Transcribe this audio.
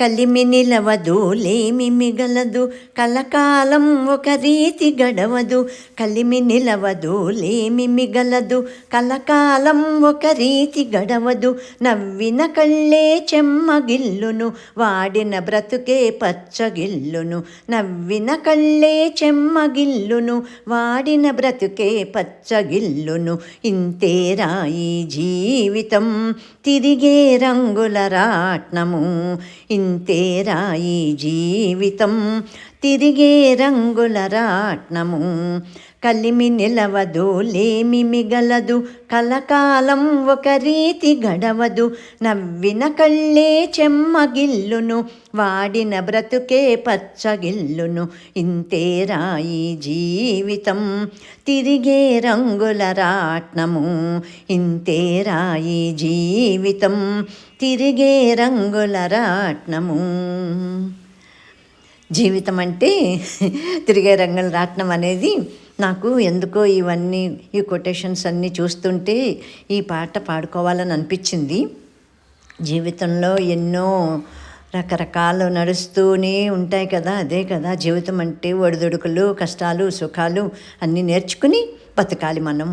కలిమి నిలవదు లేమి మిగలదు కలకాలం ఒక రీతి గడవదు. కలిమి నిలవదు లేమి మిగలదు కలకాలం ఒక రీతి గడవదు. నవ్విన కళ్ళే చెమ్మగిల్లును వాడిన బ్రతుకే పచ్చగిల్లును. నవ్విన కళ్ళే చెమ్మగిల్లును వాడిన బ్రతుకే పచ్చగిల్లును. ఇంతేరా ఈ జీవితం తిరిగే రంగుల రాట్నము. ఇంతేరా ఈ జీవితం తిరిగే రంగుల రాట్నము. కలిమి నిలవదు లేమి మిగలదు కలకాలం ఒక రీతి గడవదు. నవ్విన కళ్ళే చెమ్మగిల్లును వాడిన బ్రతుకే పచ్చగిల్లును. ఇంతేరా ఈ జీవితం తిరిగే రంగుల రాట్నము. ఇంతేరా ఈ జీవితం తిరిగే రంగుల రాట్నము. జీవితం అంటే తిరిగే రంగుల రాట్నం అనేది నాకు ఎందుకో ఇవన్నీ ఈ కొటేషన్స్ అన్నీ చూస్తుంటే ఈ పాట పాడుకోవాలని అనిపించింది. జీవితంలో ఎన్నో రకరకాలు నడుస్తూనే ఉంటాయి కదా, అదే కదా జీవితం అంటే. ఒడిదుడుకులు, కష్టాలు, సుఖాలు అన్నీ నేర్చుకుని బతకాలి మనం.